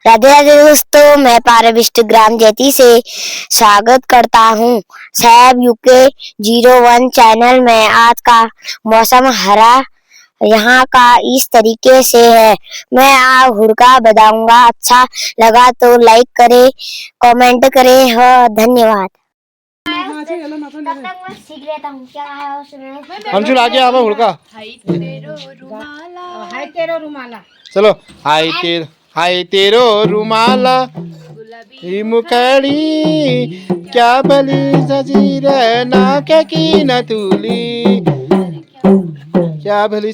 राधे राधे दोस्तों, मैं पारविष्ट ग्राम जैती से स्वागत करता हूँ साहब यूके 01 चैनल में। आज का मौसम हरा यहाँ का इस तरीके से है। मैं आप हुड़का बताऊंगा, अच्छा लगा तो लाइक करे, कमेंट करे। धन्यवाद। तब तक मैं सीख लेता हूँ क्या है उसमें। अंशुल आगे आवा हुड़का। हाय तेरो रुमाला। चलो हाय तेरो रुमाला ही मुखड़ी क्या भली सजीर नाक की न तूली क्या भली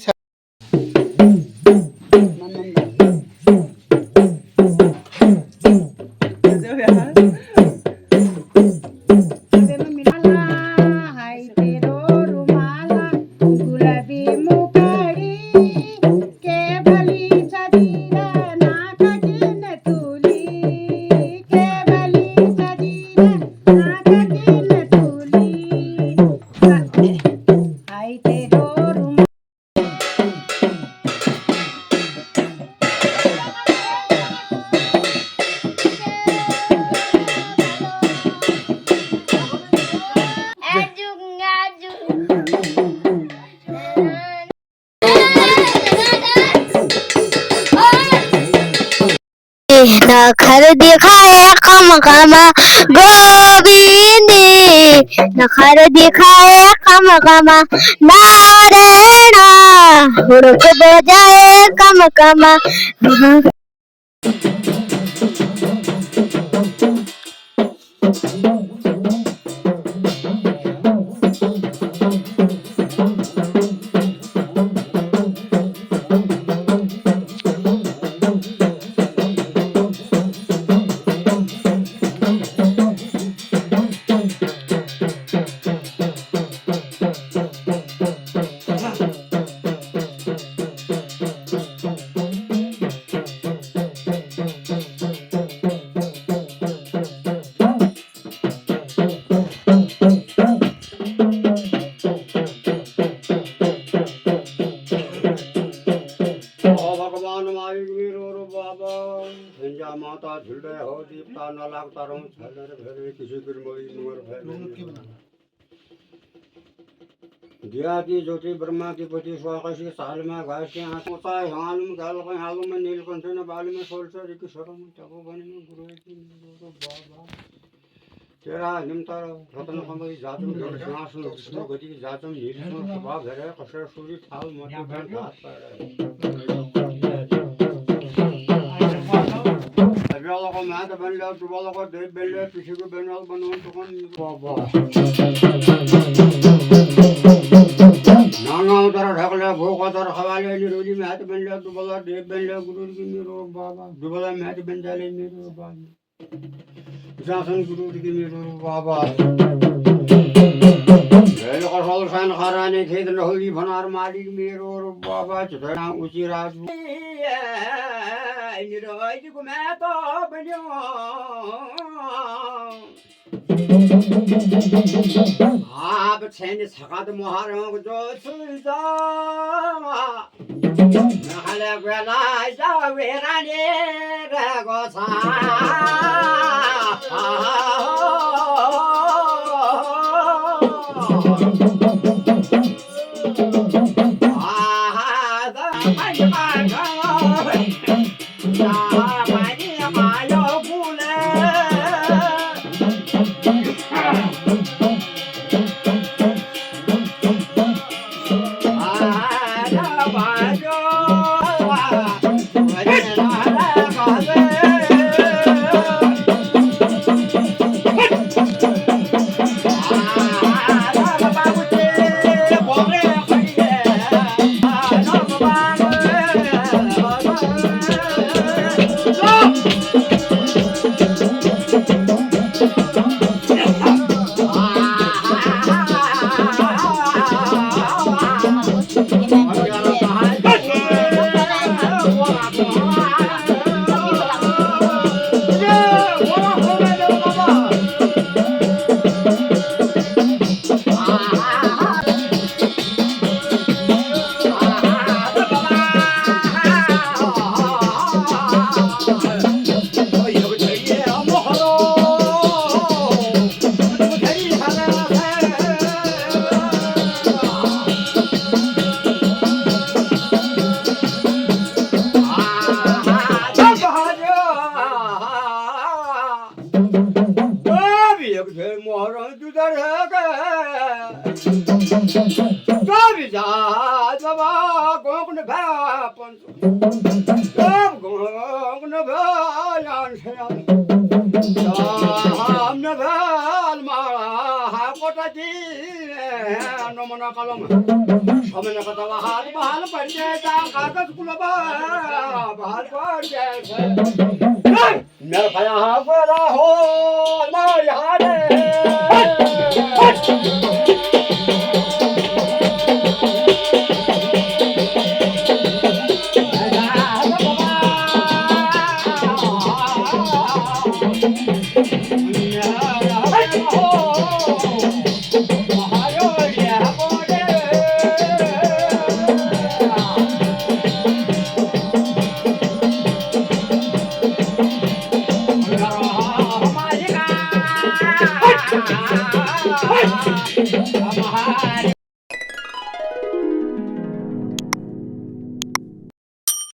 नखर दिखाए कम कमा गोविंद, नखर दिखाए कम कमा नारायण, हुड़क बजाए कम कमा। माता झुलडे हो दीपता न लागता रहूं छलर भेरे किसी गुरमोई नुर भेरे दिया की ज्योति ब्रह्मा की पति स्वाकाशी साल में घास के हाथ होता है हाल में गाल के हालों में नीलकंठ ने बाल में सोलसर की शरण में तपोवन में गुरु की बाबा तेरा निमता रतन कमल जातम सिंहासन विष्णु गति जातम नीलकंठ सुबह भेरे कसर सूरी थाल मोती बन हाथ पर वालों को मैं तो बन लिया, तू वालों को देव बन लिया, किसी को बन वाला बनवाऊं तो कौन बाबा नाना उधर ढक लिया, भूख उधर खवाले निरोजी मैं तो बन लिया, तू वाला देव बन लिया, गुरु की मेरो बाबा, तू वाला मैं तो बन जाले मेरो बाबा, शासन गुरु की मेरो बाबा, वेल का सोल सान खाराने खेत लहोली भनार मालिक मेरो बाबा, चुधरा ऊंची राज निरोज को मैं तो बनियो आप छेन सकात मोहारों को जो सुइजा नहले बेला जा वेराने रगोसा भापन सब गुण भयान साम न भाल माळा कोटाची नमना कलम समन कथा हात बहाल पडजेचा कागज कुलबा बहाल पडजे मेरा भया हा गोरा हो माय हाडे